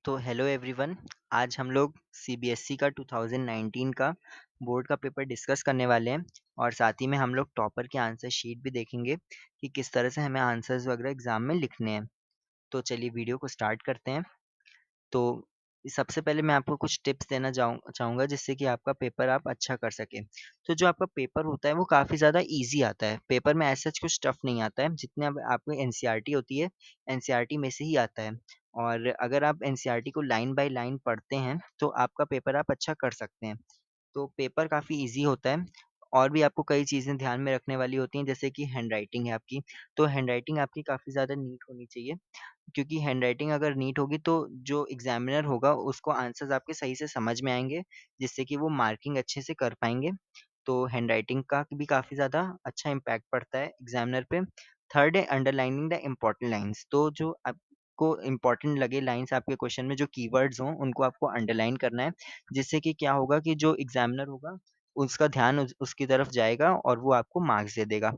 तो hello everyone. आज हम लोग सीबीएसई का 2019 का बोर्ड का पेपर डिस्कस करने वाले हैं और साथ ही में हम लोग टॉपर के आंसर शीट भी देखेंगे कि किस तरह से हमें आंसर्स वगैरह एग्जाम में लिखने हैं। तो चलिए वीडियो को स्टार्ट करते हैं। तो सबसे पहले मैं आपको कुछ टिप्स देना चाहूँगा जिससे कि आपका पेपर आप अच्छा कर सकें। तो जो आपका पेपर होता है वो काफ़ी ज़्यादा ईज़ी आता है। पेपर में ऐसा कुछ टफ नहीं आता है, जितने अब आपको एनसीईआरटी होती है, एनसीईआरटी में से ही आता है। और अगर आप एनसीईआरटी को लाइन बाय लाइन पढ़ते हैं, तो आपका पेपर आप अच्छा कर सकते हैं। तो पेपर काफ़ी ईज़ी होता है। और भी आपको कई चीज़ें ध्यान में रखने वाली होती हैं, जैसे कि हैंडराइटिंग है आपकी। तो हैंडराइटिंग आपकी काफ़ी ज़्यादा नीट होनी चाहिए। क्योंकि हैंडराइटिंग अगर नीट होगी तो जो एग्ज़ामिनर होगा उसको आंसर्स आपके सही से समझ में आएँगे, जिससे कि वो मार्किंग अच्छे से कर पाएँगे। तो हैंडराइटिंग का भी काफ़ी ज़्यादा अच्छा इम्पैक्ट पड़ता है एग्ज़ामिनर पे। थर्ड है अंडरलाइनिंग द इम्पोर्टेंट लाइन्स। तो जो आपको इम्पोर्टेंट लगे लाइन्स आपके क्वेश्चन में, जो कीवर्ड्स हों उनको आपको अंडरलाइन करना है, जिससे कि क्या होगा कि जो एग्ज़ामिनर होगा उसका ध्यान उसकी तरफ जाएगा और वो आपको मार्क्स दे देगा।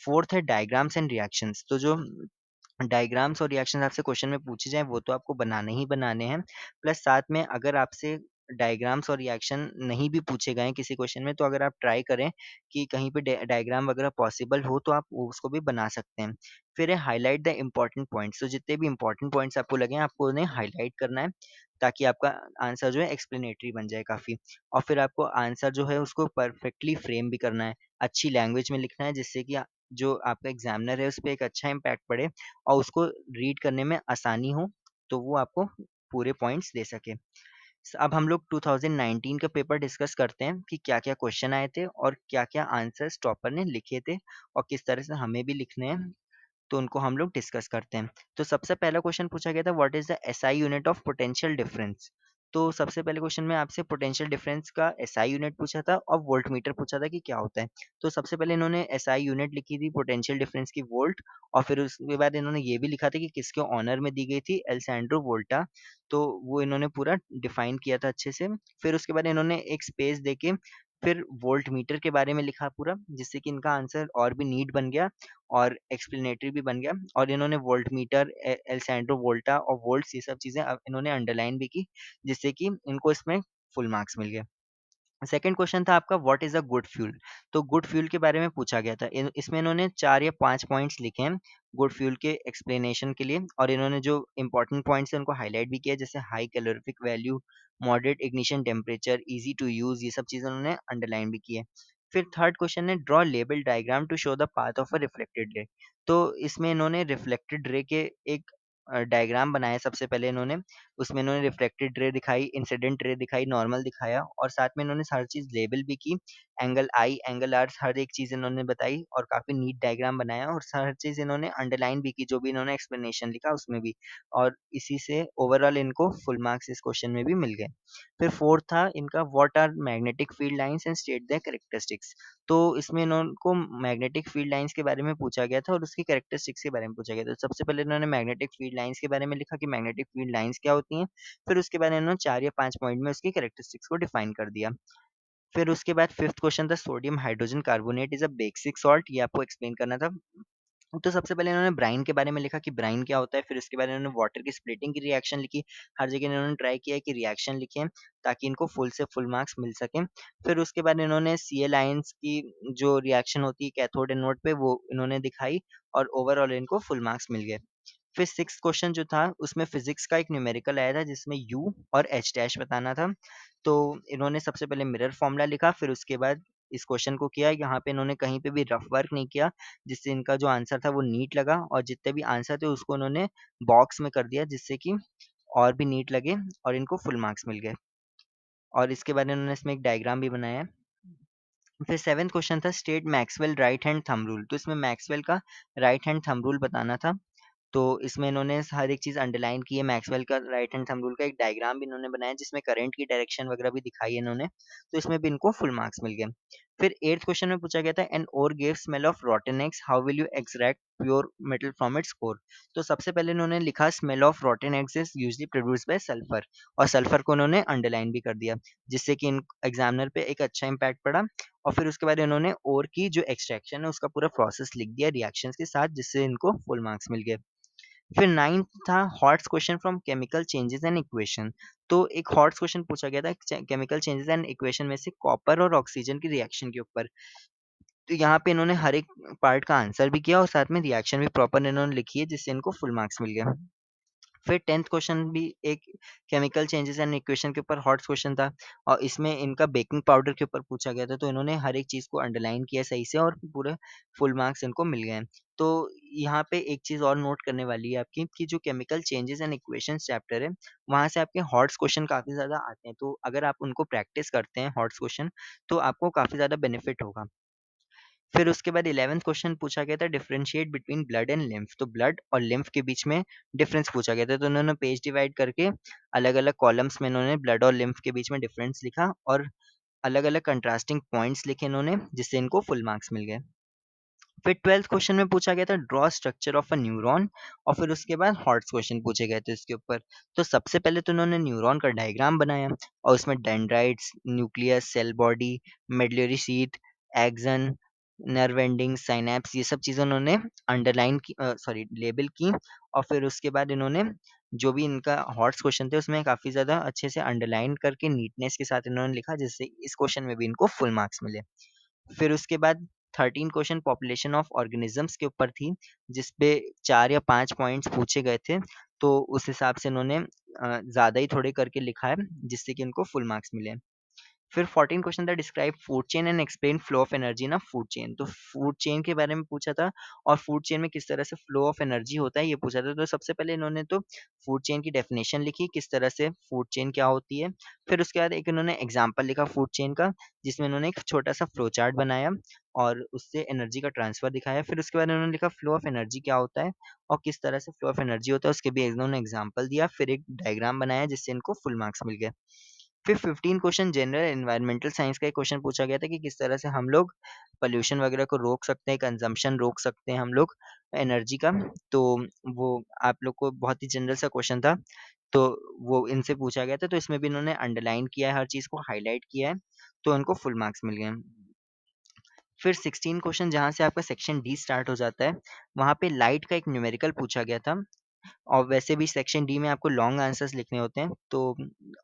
फोर्थ है डायग्राम्स एंड रिएक्शंस। तो जो डायग्राम्स और रिएक्शंस आपसे क्वेश्चन में पूछे जाएँ वो तो आपको बनाने ही बनाने हैं। प्लस साथ में अगर आपसे डायग्राम्स और रिएक्शन नहीं भी पूछे गए हैं किसी क्वेश्चन में, तो अगर आप ट्राई करें कि कहीं पे डायग्राम वगैरह पॉसिबल हो तो आप उसको भी बना सकते हैं। फिर है हाइलाइट द इम्पोर्टेंट पॉइंट्स। तो जितने भी इम्पोर्टेंट पॉइंट्स आपको लगें आपको उन्हें हाइलाइट करना है, ताकि आपका आंसर जो है एक्सप्लेनेटरी बन जाए काफ़ी। और फिर आपको आंसर जो है उसको परफेक्टली फ्रेम भी करना है, अच्छी लैंग्वेज में लिखना है, जिससे कि जो आपका एग्जामिनर है उस पे एक अच्छा इम्पैक्ट पड़े और उसको रीड करने में आसानी हो, तो वो आपको पूरे पॉइंट्स दे सके। अब हम लोग 2019 का पेपर डिस्कस करते हैं कि क्या-क्या क्वेश्चन आए थे और क्या-क्या आंसर्स टॉपर ने लिखे थे और किस तरह से हमें भी लिखने हैं, तो उनको हम लोग डिस्कस करते हैं। तो सबसे पहला क्वेश्चन पूछा गया था, what is the SI unit of potential difference? तो सबसे पहले क्वेश्चन में आपसे पोटेंशियल डिफरेंस का एसआई यूनिट पूछा था और वोल्टमीटर पूछा था कि क्या होता है। तो सबसे पहले इन्होंने एसआई यूनिट लिखी थी पोटेंशियल डिफरेंस की, वोल्ट। और फिर उसके बाद इन्होंने ये भी लिखा था कि किसके ऑनर में दी गई थी, एलेसैंड्रो वोल्टा। तो वो इन्होंने पूरा डिफाइन किया था अच्छे से। फिर उसके बाद इन्होंने एक स्पेस देके फिर वोल्टमीटर के बारे में लिखा पूरा, जिससे कि इनका आंसर और भी नीट बन गया और एक्सप्लेनेटरी भी बन गया। और इन्होंने वोल्टमीटर, एलेसैंड्रो वोल्टा और वोल्ट्स ये सब चीज़ें इन्होंने अंडरलाइन भी की, जिससे कि इनको इसमें फुल मार्क्स मिल गए। सेकंड क्वेश्चन था आपका, what is a good fuel? तो गुड फ्यूल के बारे में पूछा गया था। इसमें इन्होंने 4 या 5 पॉइंट्स लिखे हैं गुड फ्यूल के एक्सप्लेनेशन के लिए, और इन्होंने जो इम्पोर्टेंट पॉइंट्स हैं उनको हाइलाइट भी किया, जैसे high calorific value, moderate ignition temperature, easy to use, ये सब चीज़ें उन्होंने अंडरलाइन भी की है। फिर थर्ड क्वेश्चन है, draw label diagram to show the path of a reflected ray. तो इसमें इन्होंने रिफ्लेक्टेड रे के एक डायग्राम बनाया सबसे पहले इन्होंने। उसमें इन्होंने रिफ्लेक्टेड रे दिखाई, इंसिडेंट रे दिखाई, नॉर्मल दिखाया और साथ में इन्होंने हर चीज़ लेबल भी की। एंगल आई, एंगल आर, हर एक चीज़ इन्होंने बताई और काफ़ी नीट डायग्राम बनाया, और हर चीज़ इन्होंने अंडरलाइन भी की, जो भी इन्होंने एक्सप्लेनेशन लिखा उसमें भी। और इसी से ओवरऑल इनको फुल मार्क्स इस क्वेश्चन में भी मिल गए। फिर फोर्थ था इनका, what are magnetic field lines and state their characteristics. तो इसमें इनको मैग्नेटिक फील्ड लाइन्स के बारे में पूछा गया था और उसकी कैरेक्टरिस्टिक्स के बारे में पूछा गया था। सबसे पहले इन्होंने मैग्नेटिक फील्ड लाइन्स के बारे में लिखा कि मैग्नेटिक फील्ड लाइन्स क्या होती हैं। फिर उसके बाद इन्होंने 4 या 5 पॉइंट में उसकी कैरेक्टरिस्टिक्स को डिफाइन कर दिया। फिर उसके बाद फिफ्थ क्वेश्चन था, sodium hydrogen carbonate is a basic salt, ये आपको एक्सप्लेन करना था। तो सबसे पहले इन्होंने ब्राइन के बारे में लिखा कि ब्राइन क्या होता है, फिर उसके बाद इन्होंने वाटर की स्प्लिटिंग की रिएक्शन लिखी। हर जगह इन्होंने ट्राई किया है कि रिएक्शन लिखें, ताकि इनको फुल से फुल मार्क्स मिल सकें। फिर उसके बाद इन्होंने सीएल आयंस की जो रिएक्शन होती है कैथोड एनोड पे, वो इन्होंने दिखाई और ओवरऑल इनको फुल मार्क्स मिल गए। फिर सिक्स्थ क्वेश्चन जो था उसमें फिजिक्स का एक न्यूमेरिकल आया था, जिसमें यू और एच डैश बताना था। तो इन्होंने सबसे पहले मिरर फॉर्मूला लिखा, फिर उसके बाद इस क्वेश्चन को किया। यहाँ पे इन्होंने कहीं पे भी रफ वर्क नहीं किया, जिससे इनका जो आंसर था वो नीट लगा, और जितने भी आंसर थे उसको उन्होंने बॉक्स में कर दिया, जिससे कि और भी नीट लगे और इनको फुल मार्क्स मिल गए। और इसके बाद इन्होंने इसमें एक डायग्राम भी बनाया है। फिर सेवेंथ क्वेश्चन था, state Maxwell right hand thumb rule. तो इसमें मैक्सवेल का राइट हैंड थंब रूल बताना था। तो इसमें इन्होंने हर एक चीज़ अंडरलाइन की है। मैक्सवेल का राइट हैंड थंब रूल का एक डायग्राम भी इन्होंने बनाया, जिसमें करंट की डायरेक्शन वगैरह भी दिखाई है इन्होंने। तो इसमें भी इनको फुल मार्क्स मिल गए। फिर 8th क्वेश्चन में पूछा गया था, an ore gives smell of rotten eggs, how will you extract pure metal from its core? तो सबसे पहले इन्होंने लिखा, smell of rotten eggs is usually produced by sulphur, और सल्फर को उन्होंने अंडरलाइन भी कर दिया, जिससे कि इन एग्जामिनर पे एक अच्छा इम्पैक्ट पड़ा। और फिर उसके बाद इन्होंने ओर की जो एक्सट्रैक्शन है उसका पूरा प्रोसेस लिख दिया रिएक्शंस के साथ, जिससे इनको फुल मार्क्स मिल गए। फिर 9th था hots question from chemical changes and equation. तो एक हॉट्स क्वेश्चन पूछा गया था केमिकल चेंजेस एंड इक्वेशन में से कॉपर और ऑक्सीजन की रिएक्शन के ऊपर। तो यहाँ पे इन्होंने हर एक पार्ट का आंसर भी किया और साथ में रिएक्शन भी प्रॉपर इन्होंने लिखी है, जिससे इनको फुल मार्क्स मिल गया। फिर 10th क्वेश्चन भी एक केमिकल चेंजेस एंड इक्वेशन के ऊपर हॉट्स क्वेश्चन था और इसमें इनका बेकिंग पाउडर के ऊपर पूछा गया था। तो इन्होंने हर एक चीज़ को अंडरलाइन किया सही से और पूरे फुल मार्क्स इनको मिल गए हैं। तो यहाँ पे एक चीज़ और नोट करने वाली है आपकी कि जो chemical changes and equations chapter है, वहाँ से आपके हॉट्स क्वेश्चन काफ़ी ज़्यादा आते हैं। तो अगर आप उनको प्रैक्टिस करते हैं हॉट्स क्वेश्चन, तो आपको काफ़ी ज़्यादा बेनिफिट होगा। फिर उसके बाद 11th क्वेश्चन पूछा गया था differentiate between blood and lymph. तो ब्लड और लिम्फ के बीच में डिफरेंस पूछा गया था। तो उन्होंने पेज डिवाइड करके अलग-अलग कॉलम्स में इन्होंने ब्लड और लिम्फ के बीच में डिफरेंस लिखा और अलग-अलग कंट्रास्टिंग पॉइंट्स लिखे इन्होंने, जिससे इनको फुल मार्क्स मिल गए। फिर 12th क्वेश्चन में पूछा गया था draw structure of a neuron और फिर उसके बाद हॉट्स क्वेश्चन पूछे गए थे इसके ऊपर। तो सबसे पहले तो उन्होंने न्यूरॉन का डायग्राम बनाया और उसमें dendrites, nucleus, cell body, medullary sheath, axon, nerve ending, synapse, ये सब चीज़ें उन्होंने अंडरलाइन की, सॉरी लेबल की। और फिर उसके बाद इन्होंने जो भी इनका हॉट्स क्वेश्चन थे उसमें काफ़ी ज़्यादा अच्छे से अंडरलाइन करके नीटनेस के साथ इन्होंने लिखा, जिससे इस क्वेश्चन में भी इनको फुल मार्क्स मिले। फिर उसके बाद 13 क्वेश्चन पॉपुलेशन ऑफ ऑर्गेनिजम्स के ऊपर थी, जिस पे 4 या 5 पॉइंट्स पूछे गए थे। तो उस हिसाब से इन्होंने ज़्यादा ही थोड़े करके लिखा है, जिससे कि इनको फुल मार्क्स मिले। फिर 14 क्वेश्चन था describe food chain and explain flow of energy in a food chain. तो फूड चेन के बारे में पूछा था और फूड चेन में किस तरह से फ्लो ऑफ एनर्जी होता है ये पूछा था। तो सबसे पहले इन्होंने तो फूड चेन की डेफिनेशन लिखी, किस तरह से फूड चेन क्या होती है। फिर उसके बाद एक इन्होंने एग्जाम्पल लिखा फूड चेन का, जिसमें इन्होंने एक छोटा सा फ्लो चार्ट बनाया और उससे एनर्जी का ट्रांसफर दिखाया। फिर उसके बाद इन्होंने लिखा फ्लो ऑफ एनर्जी क्या होता है और किस तरह से फ्लो ऑफ एनर्जी होता है, उसके भी इन्होंने एग्जाम्पल दिया। फिर एक डायग्राम बनाया, जिससे इनको फुल मार्क्स मिल गए। फिर 15 क्वेश्चन जनरल एनवायरमेंटल साइंस का एक क्वेश्चन पूछा गया था कि किस तरह से हम लोग पॉल्यूशन वगैरह को रोक सकते हैं, कंजम्पशन रोक सकते हैं हम लोग एनर्जी का। तो वो आप लोग को बहुत ही जनरल सा क्वेश्चन था, तो वो इनसे पूछा गया था। तो इसमें भी इन्होंने अंडरलाइन किया है, हर चीज़ को हाईलाइट किया है, तो इनको फुल मार्क्स मिल गए। फिर 16 क्वेश्चन जहाँ से आपका सेक्शन डी स्टार्ट हो जाता है, वहाँ पे लाइट का एक न्यूमेरिकल पूछा गया था। और वैसे भी सेक्शन डी में आपको लॉन्ग आंसर्स लिखने होते हैं, तो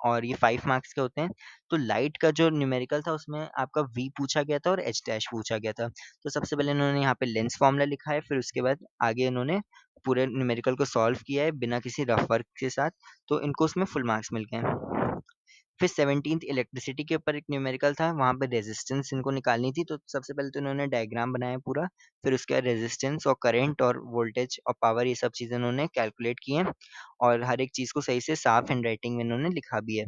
और ये 5 मार्क्स के होते हैं। तो लाइट का जो न्यूमेरिकल था उसमें आपका वी पूछा गया था और एच डैश पूछा गया था। तो सबसे पहले इन्होंने यहाँ पे लेंस फार्मूला लिखा है, फिर उसके बाद आगे इन्होंने पूरे न्यूमेरिकल को सॉल्व किया है बिना किसी रफ वर्क के साथ, तो इनको उसमें फुल मार्क्स मिल गए हैं। फिर 17th इलेक्ट्रिसिटी के ऊपर एक न्यूमेरिकल था, वहाँ पे रेजिस्टेंस इनको निकालनी थी। तो सबसे पहले तो इन्होंने डायग्राम बनाया पूरा, फिर उसके बाद रेजिस्टेंस और करंट और वोल्टेज और पावर ये सब चीज़ें इन्होंने कैलकुलेट की हैं और हर एक चीज़ को सही से साफ हैंडराइटिंग में इन्होंने लिखा भी है।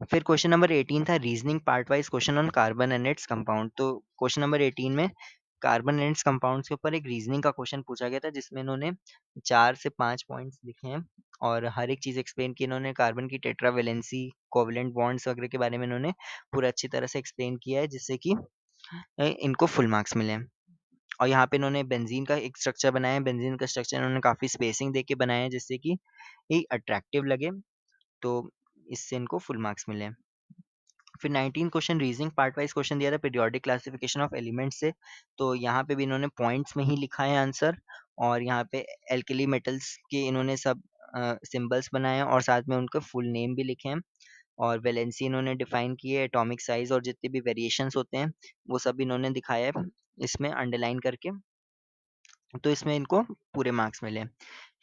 फिर क्वेश्चन नंबर 18 था reasoning part wise question on carbon and its compound. तो क्वेश्चन नंबर 18 में कार्बन एंड इट्स कंपाउंड्स के ऊपर एक रीजनिंग का क्वेश्चन पूछा गया था, जिसमें इन्होंने 4 से 5 पॉइंट्स लिखे हैं और हर एक चीज़ एक्सप्लेन की। इन्होंने कार्बन की टेट्रावेलेंसी, कोवलेंट बॉन्ड्स वगैरह के बारे में इन्होंने पूरा अच्छी तरह से एक्सप्लेन किया है, जिससे कि इनको फुल मार्क्स मिले हैं। और यहाँ पे इन्होंने बेंजीन का एक स्ट्रक्चर बनाया है, बेंजीन का स्ट्रक्चर इन्होंने काफ़ी स्पेसिंग दे के बनाया है, जिससे कि ये अट्रैक्टिव लगे, तो इससे इनको फुल मार्क्स मिले हैं। फिर 19 question reasoning part wise question दिया था पीरियोडिक क्लासिफिकेशन ऑफ एलिमेंट्स से। तो यहाँ पे भी इन्होंने पॉइंट्स में ही लिखा है आंसर और यहाँ पे एल्कली मेटल्स के इन्होंने सब सिंबल्स बनाए हैं और साथ में उनके फुल नेम भी लिखे हैं और वैलेंसी इन्होंने डिफाइन की है, एटॉमिक साइज और जितने भी वेरिएशंस होते हैं वो सब इन्होंने दिखाया है इसमें अंडरलाइन करके। तो इसमें इनको पूरे मार्क्स मिले।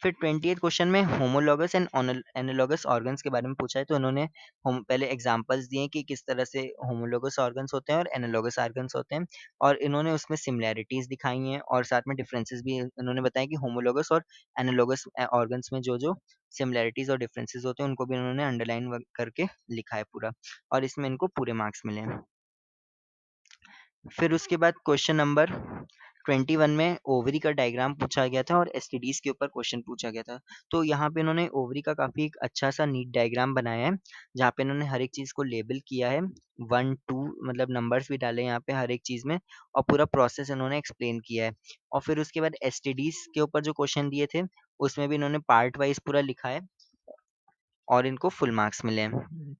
फिर 20th क्वेश्चन में होमोलॉगस एंड एनालॉगस ऑर्गन्स के बारे में पूछा है। तो उन्होंने हम पहले एग्जांपल्स दिए कि किस तरह से होमोलॉगस ऑर्गन्स होते हैं और एनालॉगस ऑर्गन्स होते हैं और इन्होंने उसमें सिमिलैरिटीज दिखाई हैं और साथ में डिफरेंसेस भी इन्होंने बताया कि होमोलॉगस और एनालॉगस ऑर्गन्स में जो जो सिमिलैरिटीज और डिफरेंसेस होते हैं उनको भी इन्होंने अंडरलाइन करके लिखा है पूरा और इसमें इनको पूरे मार्क्स मिले हैं। फिर उसके बाद क्वेश्चन नंबर 21 में ओवरी का डायग्राम पूछा गया था और एसटीडीज के ऊपर क्वेश्चन पूछा गया था। तो यहाँ पे इन्होंने ओवरी का काफ़ी एक अच्छा सा नीट डायग्राम बनाया है, जहाँ पे इन्होंने हर एक चीज़ को लेबल किया है, 1 2 मतलब नंबर्स भी डाले हैं यहाँ पे हर एक चीज़ में और पूरा प्रोसेस इन्होंने एक्सप्लेन किया है। और फिर उसके बाद एसटीडीज के ऊपर जो क्वेश्चन दिए थे उसमें भी इन्होंने पार्ट वाइज पूरा लिखा है और इनको फुल मार्क्स मिले हैं।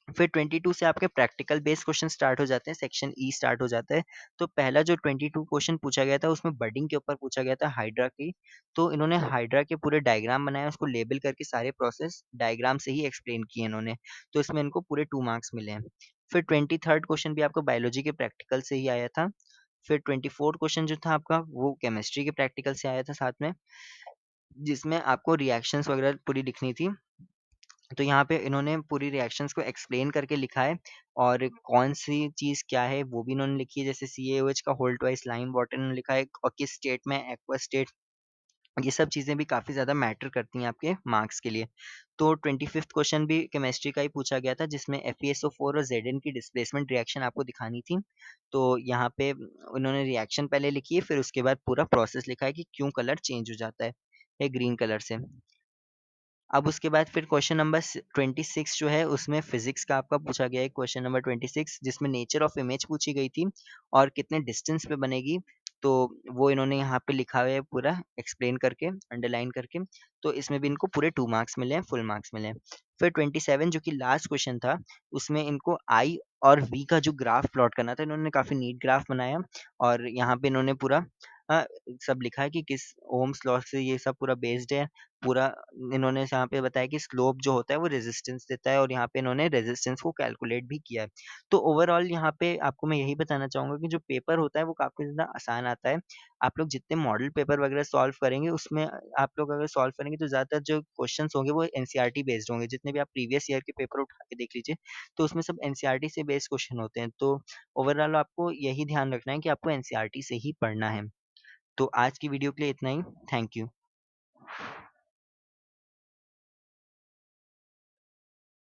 फिर 22 से आपके प्रैक्टिकल बेस्ड क्वेश्चन स्टार्ट हो जाते हैं, सेक्शन ई स्टार्ट हो जाता है। तो पहला जो 22 क्वेश्चन पूछा गया था उसमें बडिंग के ऊपर पूछा गया था, हाइड्रा की। तो इन्होंने हाइड्रा के पूरे डायग्राम बनाए, उसको लेबल करके सारे प्रोसेस डायग्राम से ही एक्सप्लेन किए इन्होंने। तो इसमें इनको पूरे 2 मार्क्स मिले हैं। फिर 23rd क्वेश्चन भी आपको बायोलॉजी के प्रैक्टिकल से ही आया था। फिर 24th क्वेश्चन जो था आपका वो केमिस्ट्री के प्रैक्टिकल से आया था साथ में, जिसमें आपको रिएक्शंस वगैरह पूरी लिखनी थी। तो यहाँ पे इन्होंने पूरी रिएक्शंस को एक्सप्लेन करके लिखा है, और कौन-सी चीज़ क्या है वो भी इन्होंने लिखी है। जैसे CaOH का होल्ड ट्वाइस लाइम वाटर इन्होंने लिखा है, और किस स्टेट में एक्वस स्टेट, ये सब चीज़ें भी काफ़ी ज़्यादा मैटर करती हैं आपके मार्क्स के लिए। तो 25th क्वेश्चन भी केमिस्ट्री का ही पूछा गया था, जिसमें FeSO4 और Zn की डिस्प्लेसमेंट रिएक्शन आपको दिखानी थी। तो यहाँ पे उन्होंने रिएक्शन पहले लिखी है, फिर उसके बाद पूरा प्रोसेस लिखा है कि क्यों कलर चेंज हो जाता है ग्रीन कलर से। अब उसके बाद फिर क्वेश्चन नंबर 26 जो है उसमें फिजिक्स का आपका पूछा गया है, क्वेश्चन नंबर 26 जिसमें नेचर ऑफ इमेज पूछी गई थी, और कितने डिस्टेंस पे बनेगी। तो वो इन्होंने यहाँ पे लिखा हुआ है पूरा एक्सप्लेन करके, अंडरलाइन करके। तो इसमें भी इनको पूरे 2 मार्क्स मिले हैं, फुल मार्क्स मिले हैं। फिर 27 जो कि लास्ट क्वेश्चन था, उसमें इनको आई और वी का जो ग्राफ प्लॉट करना था, इन्होंने काफ़ी नीट ग्राफ बनाया, और यहाँ पे इन्होंने पूरा अ, सब लिखा है कि किस ओम्स लॉ से ये सब पूरा बेस्ड है। पूरा इन्होंने यहाँ पे बताया कि स्लोप जो होता है वो रेजिस्टेंस देता है, और यहाँ पे इन्होंने रेजिस्टेंस को कैलकुलेट भी किया है। तो ओवरऑल यहाँ पे आपको मैं यही बताना चाहूँगा कि जो पेपर होता है वो काफ़ी ज़्यादा आसान आता है। आप लोग जितने मॉडल पेपर वगैरह सॉल्व करेंगे उसमें आप लोग अगर सॉल्व करेंगे तो ज़्यादातर जो क्वेश्चंस होंगे वो एनसीईआरटी बेस्ड होंगे। जितने भी आप प्रीवियस ईयर के पेपर उठा के देख लीजिए, तो उसमें सब एनसीईआरटी से बेस्ड क्वेश्चन होते हैं। तो ओवरऑल आपको यही ध्यान रखना है कि आपको एनसीईआरटी से ही पढ़ना है। तो आज की वीडियो के लिए इतना ही। Thank you.